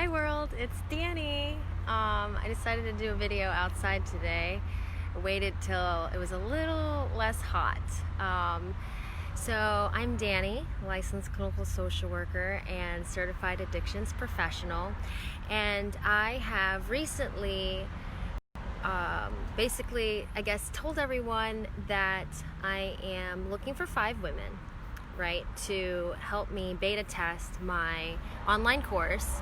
Hi world, it's Dani. I decided to do a video outside today. I waited till it was a little less hot. So I'm Dani, licensed clinical social worker and certified addictions professional, and I have recently basically, I guess, told everyone that I am looking for 5 women, right, to help me beta test my online course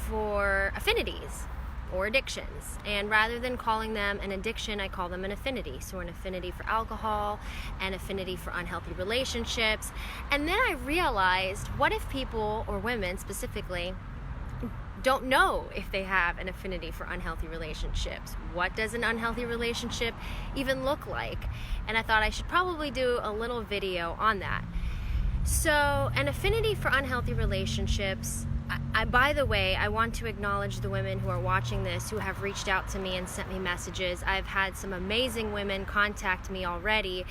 for affinities or addictions. And rather than calling them an addiction, I call them an affinity. So an affinity for alcohol, an affinity for unhealthy relationships. And then I realized, what if people, or women specifically, don't know if they have an affinity for unhealthy relationships? What does an unhealthy relationship even look like? And I thought I should probably do a little video on that. So an affinity for unhealthy relationships, by the way, I want to acknowledge the women who are watching this who have reached out to me and sent me messages. I've had some amazing women contact me already,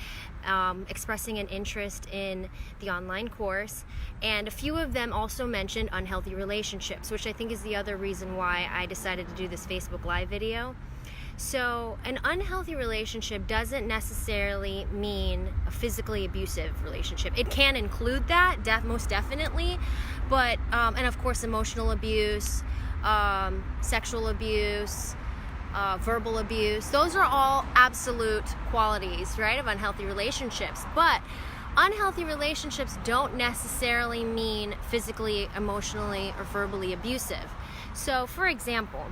expressing an interest in the online course, and a few of them also mentioned unhealthy relationships, which I think is the other reason why I decided to do this Facebook Live video. So an unhealthy relationship doesn't necessarily mean a physically abusive relationship. It can include that, most definitely, but, and of course emotional abuse, sexual abuse, verbal abuse. Those are all absolute qualities, right, of unhealthy relationships. But unhealthy relationships don't necessarily mean physically, emotionally, or verbally abusive. So for example,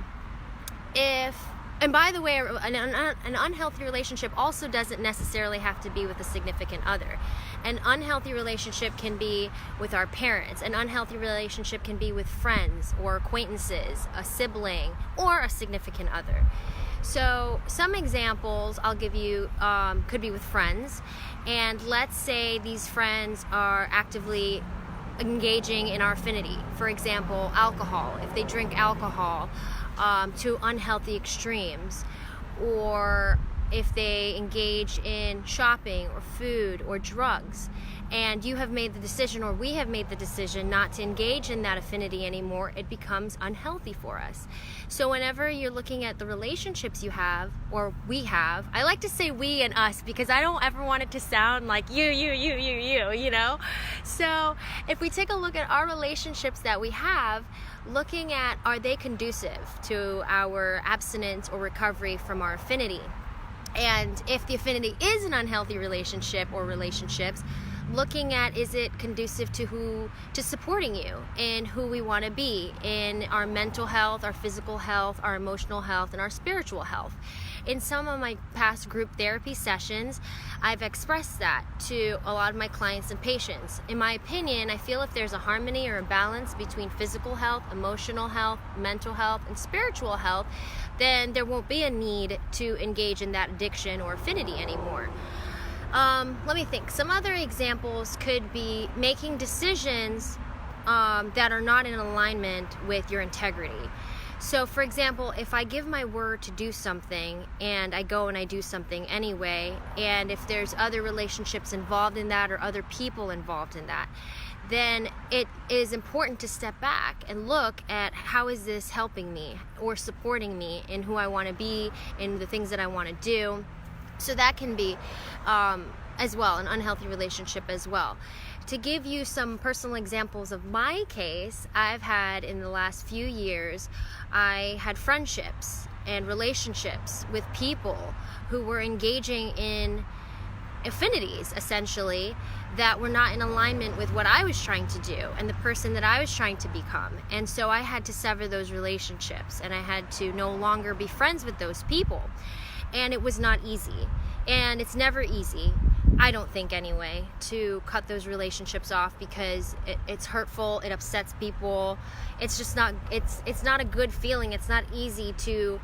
and by the way, an unhealthy relationship also doesn't necessarily have to be with a significant other. An unhealthy relationship can be with our parents. An unhealthy relationship can be with friends or acquaintances, a sibling, or a significant other. So some examples I'll give you could be with friends. And let's say these friends are actively engaging in our affinity. For example, alcohol. If they drink alcohol to unhealthy extremes, or if they engage in shopping or food or drugs, and you have made the decision, or we have made the decision, not to engage in that affinity anymore, it becomes unhealthy for us. So whenever you're looking at the relationships you have, or we have, I like to say we and us because I don't ever want it to sound like you know? So if we take a look at our relationships that we have, looking at, are they conducive to our abstinence or recovery from our affinity? And if the affinity is an unhealthy relationship or relationships, looking at, is it conducive to supporting you in who we want to be, in our mental health, our physical health, our emotional health, and our spiritual health. In some of my past group therapy sessions, I've expressed that to a lot of my clients and patients. In my opinion, I feel if there's a harmony or a balance between physical health, emotional health, mental health, and spiritual health, then there won't be a need to engage in that addiction or affinity anymore. Let me think. Some other examples could be making decisions that are not in alignment with your integrity. So for example, if I give my word to do something and I go and I do something anyway, and if there's other relationships involved in that or other people involved in that, then it is important to step back and look at, how is this helping me or supporting me in who I want to be, in the things that I want to do. So that can be as well an unhealthy relationship as well. To give you some personal examples of my case, I've had in the last few years, I had friendships and relationships with people who were engaging in affinities, essentially, that were not in alignment with what I was trying to do and the person that I was trying to become. And so I had to sever those relationships, and I had to no longer be friends with those people. And it was not easy, and it's never easy, I don't think anyway, to cut those relationships off, because it's hurtful, it upsets people, it's just not, it's not a good feeling. It's not easy to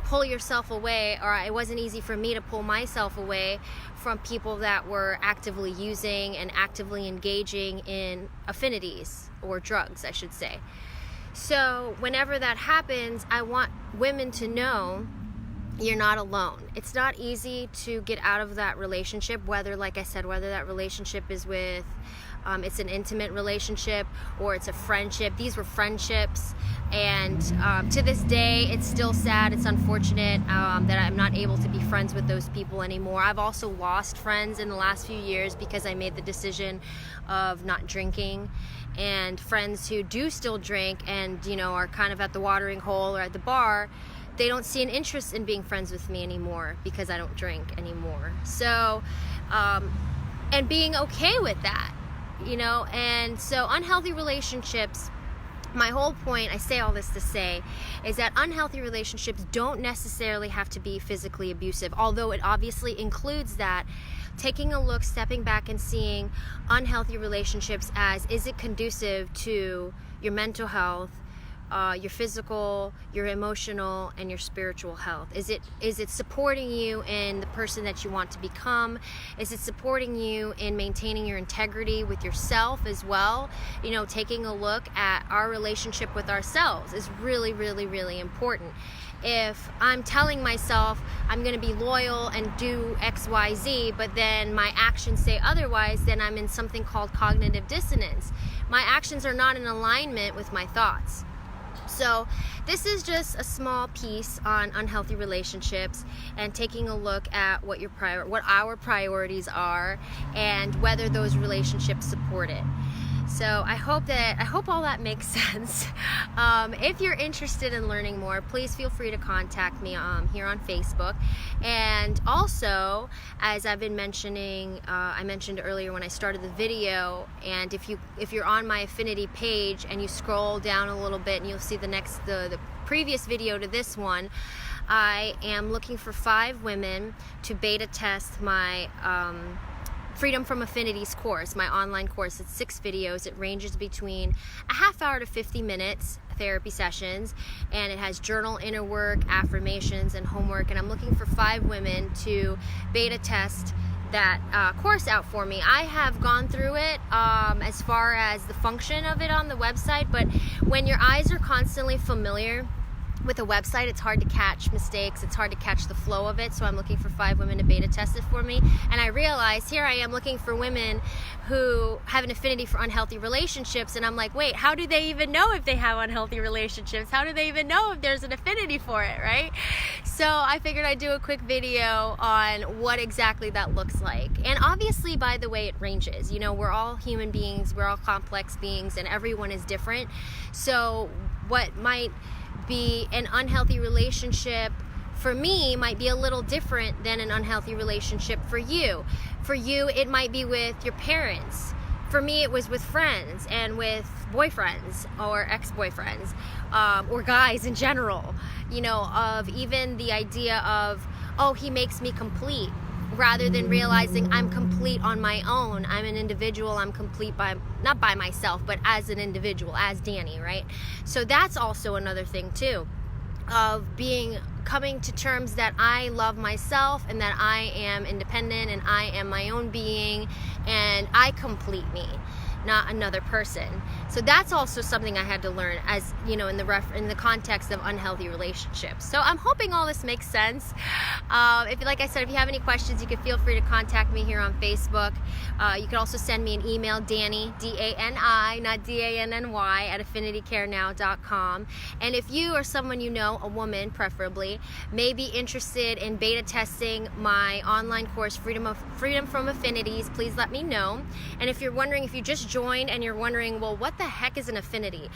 pull yourself away, or it wasn't easy for me to pull myself away from people that were actively using and actively engaging in affinities, or drugs, I should say. So whenever that happens, I want women to know you're not alone. It's not easy to get out of that relationship, whether, like I said, whether that relationship is with, it's an intimate relationship or it's a friendship. These were friendships And to this day, it's still sad, it's unfortunate that I'm not able to be friends with those people anymore. I've also lost friends in the last few years because I made the decision of not drinking, and friends who do still drink and, you know, are kind of at the watering hole or at the bar, they don't see an interest in being friends with me anymore because I don't drink anymore. So, and being okay with that, you know, and so unhealthy relationships, my whole point, I say all this to say, is that unhealthy relationships don't necessarily have to be physically abusive, although it obviously includes that. Taking a look, stepping back and seeing unhealthy relationships as, is it conducive to your mental health, your physical, your emotional, and your spiritual health? Is it supporting you in the person that you want to become? Is it supporting you in maintaining your integrity with yourself as well? You know, taking a look at our relationship with ourselves is really, really, really important. If I'm telling myself I'm going to be loyal and do X, Y, Z, but then my actions say otherwise, then I'm in something called cognitive dissonance. My actions are not in alignment with my thoughts. So this is just a small piece on unhealthy relationships and taking a look at what our priorities are and whether those relationships support it. So I hope all that makes sense. If you're interested in learning more, please feel free to contact me here on Facebook. And also, as I've been mentioning, I mentioned earlier when I started the video, and if you're on my Affinity page and you scroll down a little bit, and you'll see the previous video to this one, I am looking for 5 women to beta test my Freedom from Affinity's course, my online course. It's 6 videos. It ranges between a half hour to 50 minutes therapy sessions, and it has journal, inner work, affirmations, and homework. And I'm looking for 5 women to beta test that course out for me. I have gone through it as far as the function of it on the website, but when your eyes are constantly familiar with a website, it's hard to catch mistakes, it's hard to catch the flow of it. So I'm looking for 5 women to beta test it for me. And I realized here I am looking for women who have an affinity for unhealthy relationships, and I'm like, wait, how do they even know if they have unhealthy relationships? How do they even know if there's an affinity for it, right? So I figured I'd do a quick video on what exactly that looks like. And obviously, by the way, it ranges. You know, we're all human beings, we're all complex beings, and everyone is different. So what might be an unhealthy relationship for me might be a little different than an unhealthy relationship for you. For you, it might be with your parents. For me, it was with friends and with boyfriends or ex-boyfriends, or guys in general, you know, of even the idea of, oh, he makes me complete, rather than realizing I'm complete on my own. I'm an individual, I'm complete not by myself, but as an individual, as Dani, right? So that's also another thing too, of coming to terms that I love myself and that I am independent and I am my own being and I complete me, not another person. So that's also something I had to learn, as you know, in the context of unhealthy relationships. So I'm hoping all this makes sense. Like I said, if you have any questions, you can feel free to contact me here on Facebook. You can also send me an email, Dani, D-A-N-I, not D-A-N-N-Y, at affinitycarenow.com. And if you or someone you know, a woman preferably, may be interested in beta testing my online course, Freedom from Affinities, please let me know. And if you're wondering, if you just joined and you're wondering, well, what the heck is an affinity?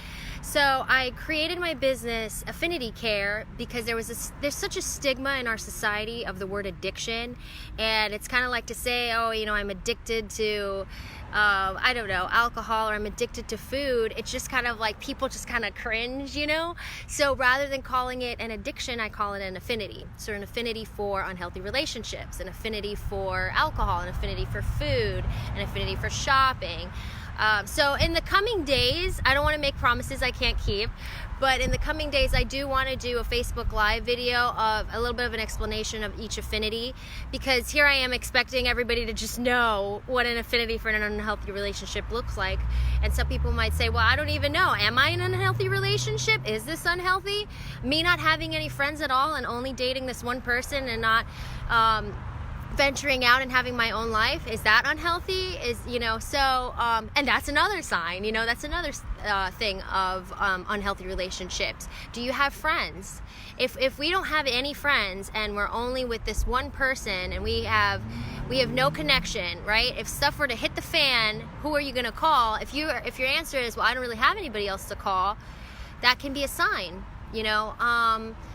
So I created my business, Affinity Care, because there's such a stigma in our society of the word addiction, and it's kind of like to say, oh, you know, I'm addicted to I don't know, alcohol, or I'm addicted to food. It's just kind of like people just kind of cringe, you know? So rather than calling it an addiction, I call it an affinity. So an affinity for unhealthy relationships, an affinity for alcohol, an affinity for food, an affinity for shopping. So in the coming days, I don't want to make promises I can't keep, but in the coming days, I do want to do a Facebook Live video of a little bit of an explanation of each affinity, because here I am expecting everybody to just know what an affinity for an unhealthy relationship looks like. And some people might say, well, I don't even know. Am I in an unhealthy relationship? Is this unhealthy? Me not having any friends at all and only dating this one person and not venturing out and having my own life, is that unhealthy? And that's another sign, that's another thing of unhealthy relationships. Do you have friends? If we don't have any friends and we're only with this one person and we have no connection, right? If stuff were to hit the fan, who are you going to call? If your answer is, well, I don't really have anybody else to call, that can be a sign, you know.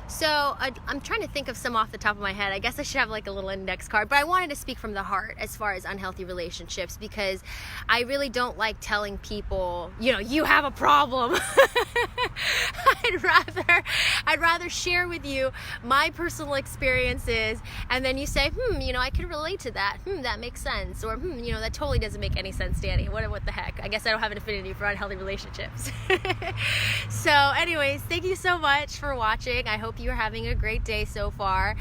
So I'm trying to think of some off the top of my head. I guess I should have like a little index card, but I wanted to speak from the heart as far as unhealthy relationships, because I really don't like telling people, you know, you have a problem. I'd rather share with you my personal experiences, and then you say, you know, I can relate to that. That makes sense. Or, you know, that totally doesn't make any sense, Dani. What the heck? I guess I don't have an affinity for unhealthy relationships. So anyways, thank you so much for watching. I hope you're having a great day so far.